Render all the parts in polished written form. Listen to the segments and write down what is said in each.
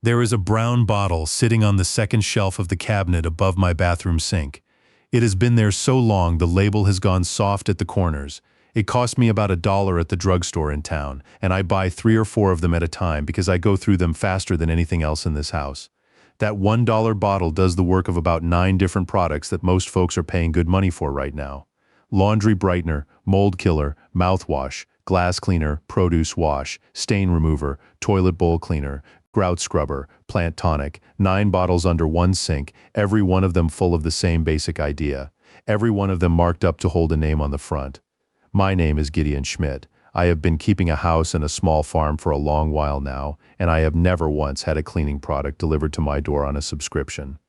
There is a brown bottle sitting on the second shelf of the cabinet above my bathroom sink. It has been there so long the label has gone soft at the corners. It cost me about $1 at the drugstore in town, and I buy 3 or 4 of them at a time because I go through them faster than anything else in this house. That $1 bottle does the work of about 9 different products that most folks are paying good money for right now. Laundry brightener, mold killer, mouthwash, glass cleaner, produce wash, stain remover, toilet bowl cleaner, grout scrubber, plant tonic, 9 bottles under one sink, every one of them full of the same basic idea. Every one of them marked up to hold a name on the front. My name is Gideon Schmidt. I have been keeping a house and a small farm for a long while now, and I have never once had a cleaning product delivered to my door on a subscription.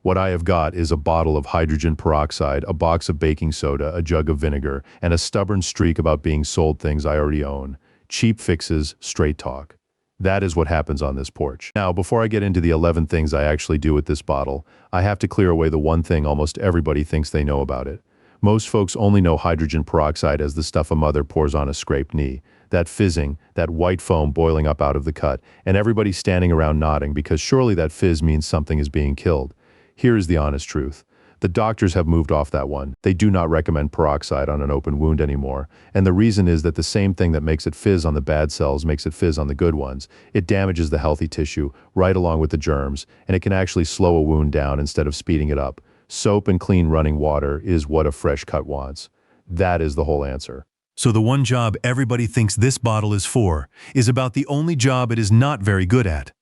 What I have got is a bottle of hydrogen peroxide, a box of baking soda, a jug of vinegar, and a stubborn streak about being sold things I already own. Cheap fixes, straight talk. That is what happens on this porch. Now, before I get into the 11 things I actually do with this bottle, I have to clear away the one thing almost everybody thinks they know about it. Most folks only know hydrogen peroxide as the stuff a mother pours on a scraped knee. That fizzing, that white foam boiling up out of the cut, and everybody standing around nodding because surely that fizz means something is being killed. Here is the honest truth. The doctors have moved off that one. They do not recommend peroxide on an open wound anymore, and the reason is that the same thing that makes it fizz on the bad cells makes it fizz on the good ones. It damages the healthy tissue, right along with the germs, and it can actually slow a wound down instead of speeding it up. Soap and clean running water is what a fresh cut wants. That is the whole answer. So the one job everybody thinks this bottle is for is about the only job it is not very good at.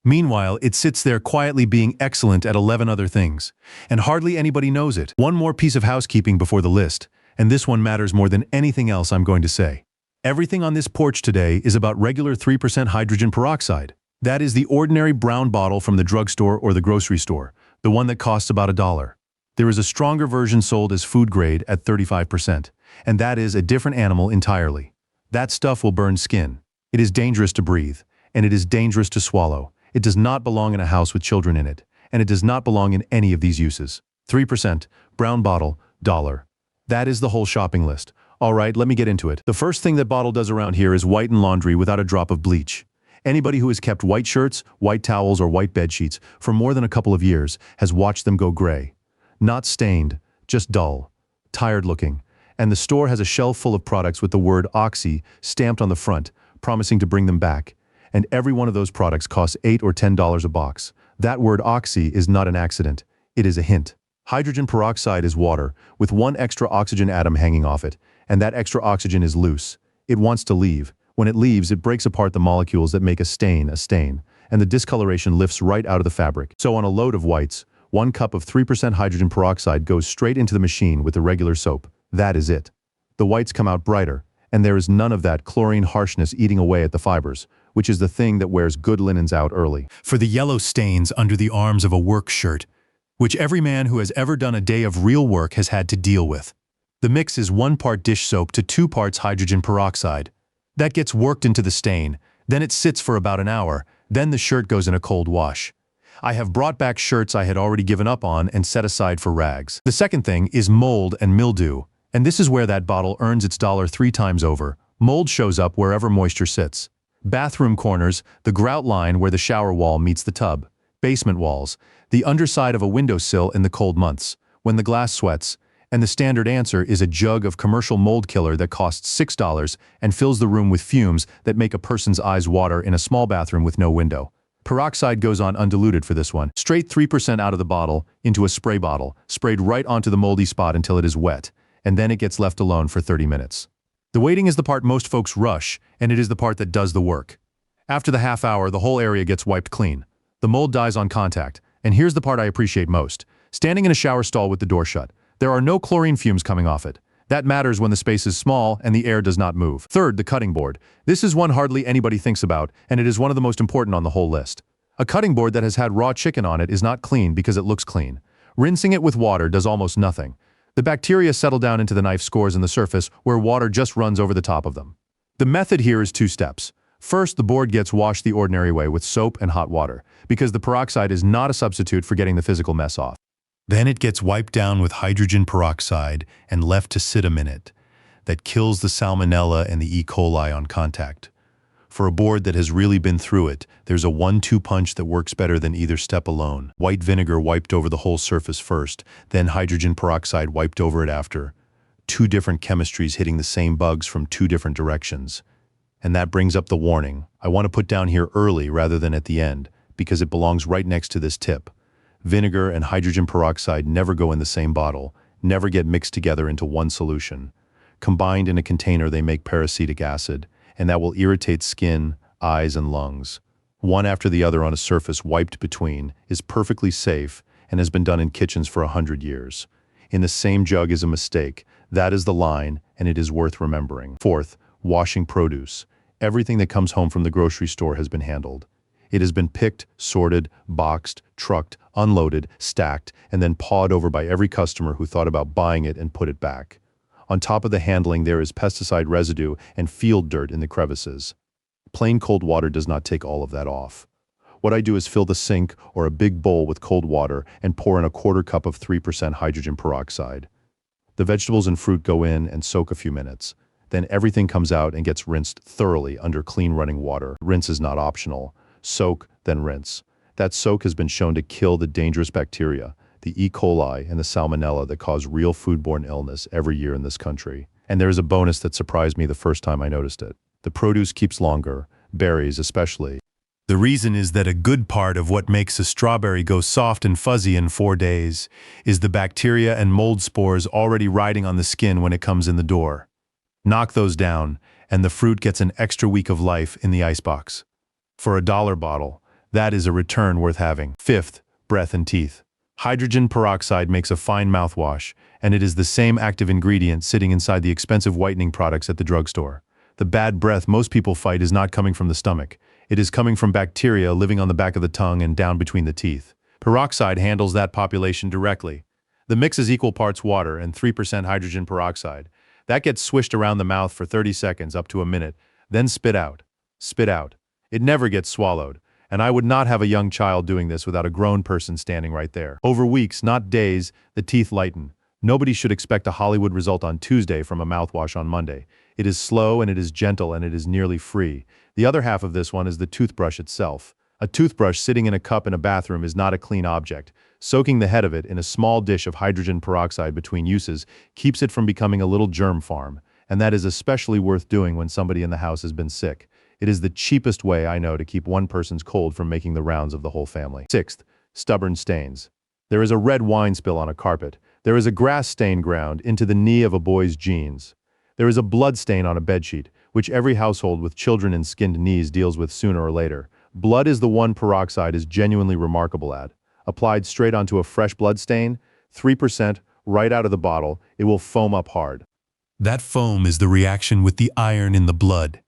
Meanwhile, it sits there quietly being excellent at 11 other things, and hardly anybody knows it. One more piece of housekeeping before the list, and this one matters more than anything else I'm going to say. Everything on this porch today is about regular 3% hydrogen peroxide. That is the ordinary brown bottle from the drugstore or the grocery store, the one that costs about $1. There is a stronger version sold as food grade at 35%, and that is a different animal entirely. That stuff will burn skin. It is dangerous to breathe, and it is dangerous to swallow. It does not belong in a house with children in it, and it does not belong in any of these uses. 3%, brown bottle, $1. That is the whole shopping list. All right, let me get into it. The first thing that bottle does around here is whiten laundry without a drop of bleach. Anybody who has kept white shirts, white towels, or white bed sheets for more than a couple of years has watched them go gray. Not stained, just dull, tired looking. And the store has a shelf full of products with the word Oxy stamped on the front, promising to bring them back. And every one of those products costs $8 or $10 a box. That word Oxy is not an accident. It is a hint. Hydrogen peroxide is water, with one extra oxygen atom hanging off it, and that extra oxygen is loose. It wants to leave. When it leaves, it breaks apart the molecules that make a stain, and the discoloration lifts right out of the fabric. So on a load of whites, 1 cup of 3% hydrogen peroxide goes straight into the machine with the regular soap. That is it. The whites come out brighter, and there is none of that chlorine harshness eating away at the fibers, which is the thing that wears good linens out early. For the yellow stains under the arms of a work shirt, which every man who has ever done a day of real work has had to deal with. The mix is 1 part dish soap to 2 parts hydrogen peroxide. That gets worked into the stain, then it sits for about an hour, then the shirt goes in a cold wash. I have brought back shirts I had already given up on and set aside for rags. The second thing is mold and mildew, and this is where that bottle earns its $3 3 times over. Mold shows up wherever moisture sits. Bathroom corners, the grout line where the shower wall meets the tub. Basement walls, the underside of a windowsill in the cold months, when the glass sweats, and the standard answer is a jug of commercial mold killer that costs $6 and fills the room with fumes that make a person's eyes water in a small bathroom with no window. Peroxide goes on undiluted for this one. Straight 3% out of the bottle into a spray bottle, sprayed right onto the moldy spot until it is wet, and then it gets left alone for 30 minutes. The waiting is the part most folks rush, and it is the part that does the work. After the half hour, the whole area gets wiped clean. The mold dies on contact, and here's the part I appreciate most. Standing in a shower stall with the door shut. There are no chlorine fumes coming off it. That matters when the space is small and the air does not move. Third, the cutting board. This is one hardly anybody thinks about, and it is one of the most important on the whole list. A cutting board that has had raw chicken on it is not clean because it looks clean. Rinsing it with water does almost nothing. The bacteria settle down into the knife scores in the surface where water just runs over the top of them. The method here is 2 steps. First, the board gets washed the ordinary way with soap and hot water, because the peroxide is not a substitute for getting the physical mess off. Then it gets wiped down with hydrogen peroxide and left to sit a minute. That kills the salmonella and the E. coli on contact. For a board that has really been through it, there's a 1-2 punch that works better than either step alone. White vinegar wiped over the whole surface first, then hydrogen peroxide wiped over it after. 2 different chemistries hitting the same bugs from 2 different directions. And that brings up the warning. I want to put down here early rather than at the end, because it belongs right next to this tip. Vinegar and hydrogen peroxide never go in the same bottle, never get mixed together into one solution. Combined in a container, they make peracetic acid, and that will irritate skin, eyes, and lungs. One after the other on a surface wiped between is perfectly safe and has been done in kitchens for 100 years. In the same jug is a mistake. That is the line, and it is worth remembering. Fourth, washing produce. Everything that comes home from the grocery store has been handled. It has been picked, sorted, boxed, trucked, unloaded, stacked, and then pawed over by every customer who thought about buying it and put it back. On top of the handling, there is pesticide residue and field dirt in the crevices. Plain cold water does not take all of that off. What I do is fill the sink or a big bowl with cold water and pour in a 1/4 cup of 3% hydrogen peroxide. The vegetables and fruit go in and soak a few minutes. Then everything comes out and gets rinsed thoroughly under clean running water. Rinse is not optional. Soak, then rinse. That soak has been shown to kill the dangerous bacteria, the E. coli and the salmonella that cause real foodborne illness every year in this country. And there is a bonus that surprised me the first time I noticed it. The produce keeps longer, berries especially. The reason is that a good part of what makes a strawberry go soft and fuzzy in 4 days is the bacteria and mold spores already riding on the skin when it comes in the door. Knock those down, and the fruit gets an extra week of life in the icebox. For a $1 bottle, that is a return worth having. Fifth, breath and teeth. Hydrogen peroxide makes a fine mouthwash, and it is the same active ingredient sitting inside the expensive whitening products at the drugstore. The bad breath most people fight is not coming from the stomach. It is coming from bacteria living on the back of the tongue and down between the teeth. Peroxide handles that population directly. The mix is equal parts water and 3% hydrogen peroxide. That gets swished around the mouth for 30 seconds up to a minute, then spit out. Spit out. It never gets swallowed. And I would not have a young child doing this without a grown person standing right there. Over weeks, not days, the teeth lighten. Nobody should expect a Hollywood result on Tuesday from a mouthwash on Monday. It is slow and it is gentle and it is nearly free. The other half of this one is the toothbrush itself. A toothbrush sitting in a cup in a bathroom is not a clean object. Soaking the head of it in a small dish of hydrogen peroxide between uses keeps it from becoming a little germ farm, and that is especially worth doing when somebody in the house has been sick. It is the cheapest way I know to keep one person's cold from making the rounds of the whole family. Sixth, stubborn stains. There is a red wine spill on a carpet. There is a grass stain ground into the knee of a boy's jeans. There is a blood stain on a bedsheet, which every household with children and skinned knees deals with sooner or later. Blood is the one peroxide is genuinely remarkable at. Applied straight onto a fresh blood stain, 3%, right out of the bottle, it will foam up hard. That foam is the reaction with the iron in the blood,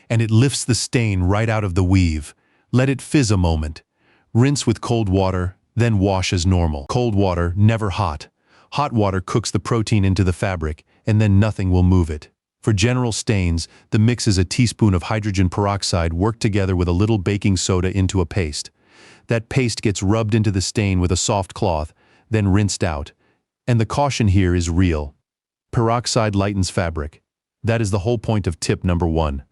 and it lifts the stain right out of the weave. Let it fizz a moment. Rinse with cold water, then wash as normal. Cold water, never hot. Hot water cooks the protein into the fabric, and then nothing will move it. For general stains, the mix is a teaspoon of hydrogen peroxide worked together with a little baking soda into a paste. That paste gets rubbed into the stain with a soft cloth, then rinsed out. And the caution here is real. Peroxide lightens fabric. That is the whole point of tip number 1.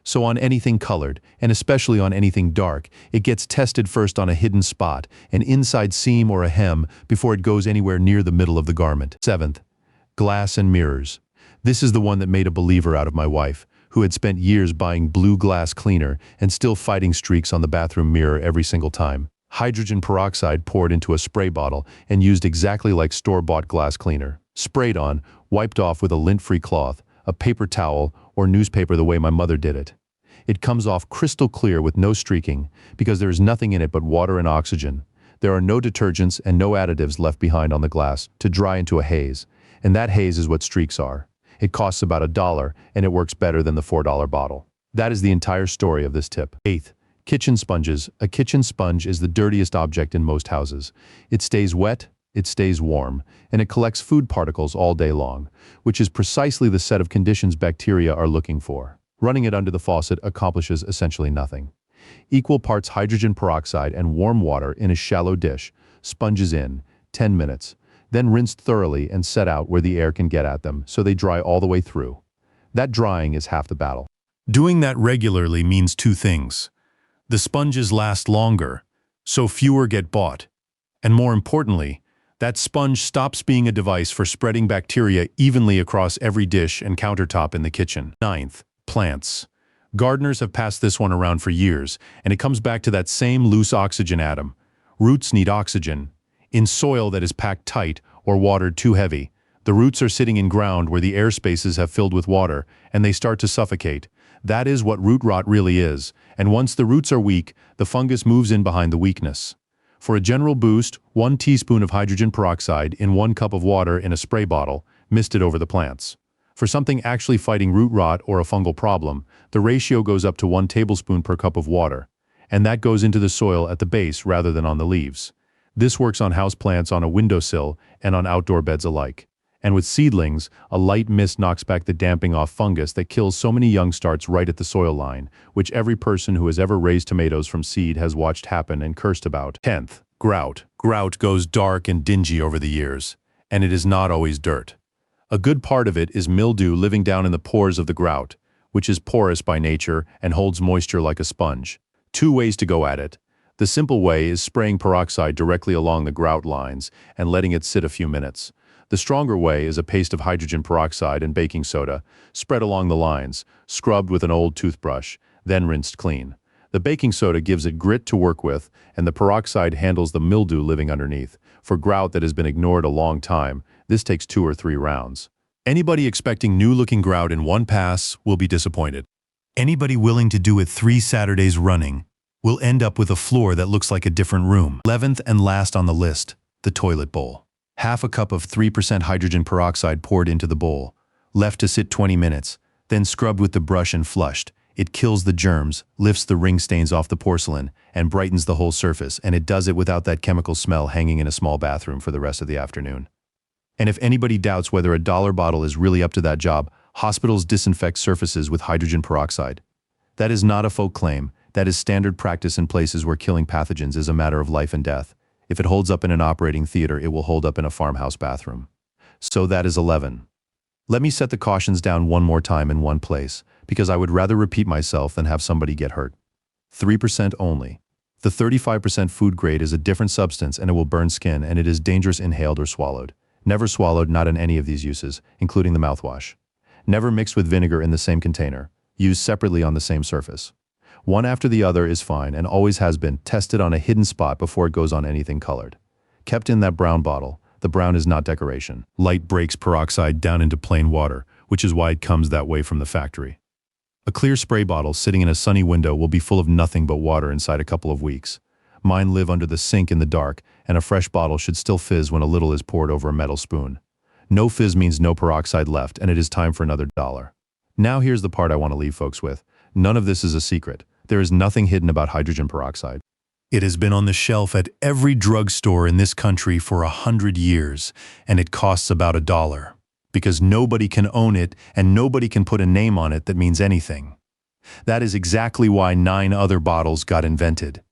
So on anything colored, and especially on anything dark, it gets tested first on a hidden spot, an inside seam or a hem, before it goes anywhere near the middle of the garment. Seventh, glass and mirrors. This is the one that made a believer out of my wife, who had spent years buying blue glass cleaner and still fighting streaks on the bathroom mirror every single time. Hydrogen peroxide poured into a spray bottle and used exactly like store-bought glass cleaner. Sprayed on, wiped off with a lint-free cloth, a paper towel, or newspaper the way my mother did it. It comes off crystal clear with no streaking because there is nothing in it but water and oxygen. There are no detergents and no additives left behind on the glass to dry into a haze, and that haze is what streaks are. It costs about $1 and it works better than the $4 bottle. That is the entire story of this tip. Eighth, kitchen sponges. A kitchen sponge is the dirtiest object in most houses. It stays wet, it stays warm, and it collects food particles all day long, which is precisely the set of conditions bacteria are looking for. Running it under the faucet accomplishes essentially nothing. Equal parts hydrogen peroxide and warm water in a shallow dish, sponges in, 10 minutes, then rinsed thoroughly and set out where the air can get at them so they dry all the way through. That drying is half the battle. Doing that regularly means two things. The sponges last longer, so fewer get bought. And more importantly, that sponge stops being a device for spreading bacteria evenly across every dish and countertop in the kitchen. Ninth, plants. Gardeners have passed this one around for years, and it comes back to that same loose oxygen atom. Roots need oxygen. In soil that is packed tight or watered too heavy, the roots are sitting in ground where the air spaces have filled with water, and they start to suffocate. That is what root rot really is, and once the roots are weak, the fungus moves in behind the weakness. For a general boost, 1 teaspoon of hydrogen peroxide in 1 cup of water in a spray bottle, mist it over the plants. For something actually fighting root rot or a fungal problem, the ratio goes up to 1 tablespoon per cup of water, and that goes into the soil at the base rather than on the leaves. This works on houseplants on a windowsill and on outdoor beds alike. And with seedlings, a light mist knocks back the damping off fungus that kills so many young starts right at the soil line, which every person who has ever raised tomatoes from seed has watched happen and cursed about. 10th, grout. Grout goes dark and dingy over the years, and it is not always dirt. A good part of it is mildew living down in the pores of the grout, which is porous by nature and holds moisture like a sponge. 2 ways to go at it. The simple way is spraying peroxide directly along the grout lines and letting it sit a few minutes. The stronger way is a paste of hydrogen peroxide and baking soda, spread along the lines, scrubbed with an old toothbrush, then rinsed clean. The baking soda gives it grit to work with, and the peroxide handles the mildew living underneath. For grout that has been ignored a long time, this takes 2 or 3 rounds. Anybody expecting new-looking grout in one pass will be disappointed. Anybody willing to do it 3 Saturdays running will end up with a floor that looks like a different room. 11th and last on the list, the toilet bowl. Half a cup of 3% hydrogen peroxide poured into the bowl, left to sit 20 minutes, then scrubbed with the brush and flushed. It kills the germs, lifts the ring stains off the porcelain, and brightens the whole surface, and it does it without that chemical smell hanging in a small bathroom for the rest of the afternoon. And if anybody doubts whether a dollar bottle is really up to that job, hospitals disinfect surfaces with hydrogen peroxide. That is not a folk claim. That is standard practice in places where killing pathogens is a matter of life and death. If it holds up in an operating theater, it will hold up in a farmhouse bathroom. So that is 11. Let me set the cautions down one more time in one place, because I would rather repeat myself than have somebody get hurt. 3% only. The 35% food grade is a different substance and it will burn skin, and it is dangerous inhaled or swallowed. Never swallowed, not in any of these uses, including the mouthwash. Never mixed with vinegar in the same container. Used separately on the same surface. One after the other is fine and always has been tested on a hidden spot before it goes on anything colored. Kept in that brown bottle. The brown is not decoration. Light breaks peroxide down into plain water, which is why it comes that way from the factory. A clear spray bottle sitting in a sunny window will be full of nothing but water inside a couple of weeks. Mine live under the sink in the dark, and a fresh bottle should still fizz when a little is poured over a metal spoon. No fizz means no peroxide left, and it is time for another dollar. Now here's the part I want to leave folks with. None of this is a secret. There is nothing hidden about hydrogen peroxide. It has been on the shelf at every drugstore in this country for 100 years, and it costs about $1. Because nobody can own it, and nobody can put a name on it that means anything. That is exactly why 9 other bottles got invented.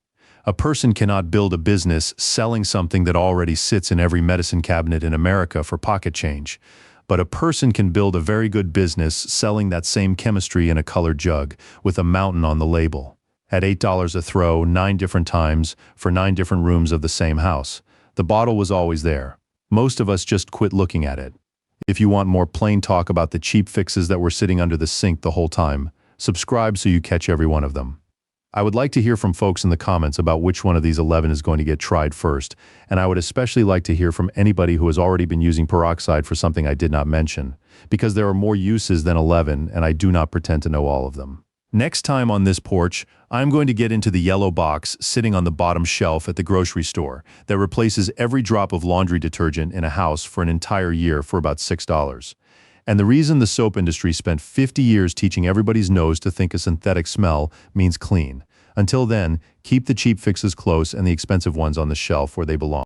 A person cannot build a business selling something that already sits in every medicine cabinet in America for pocket change. But a person can build a very good business selling that same chemistry in a colored jug with a mountain on the label. At $8 a throw, 9 different times, for 9 different rooms of the same house. The bottle was always there. Most of us just quit looking at it. If you want more plain talk about the cheap fixes that were sitting under the sink the whole time, subscribe so you catch every one of them. I would like to hear from folks in the comments about which one of these 11 is going to get tried first, and I would especially like to hear from anybody who has already been using peroxide for something I did not mention, because there are more uses than 11, and I do not pretend to know all of them. Next time on this porch, I'm going to get into the yellow box sitting on the bottom shelf at the grocery store that replaces every drop of laundry detergent in a house for an entire year for about $6. And the reason the soap industry spent 50 years teaching everybody's nose to think a synthetic smell means clean. Until then, keep the cheap fixes close and the expensive ones on the shelf where they belong.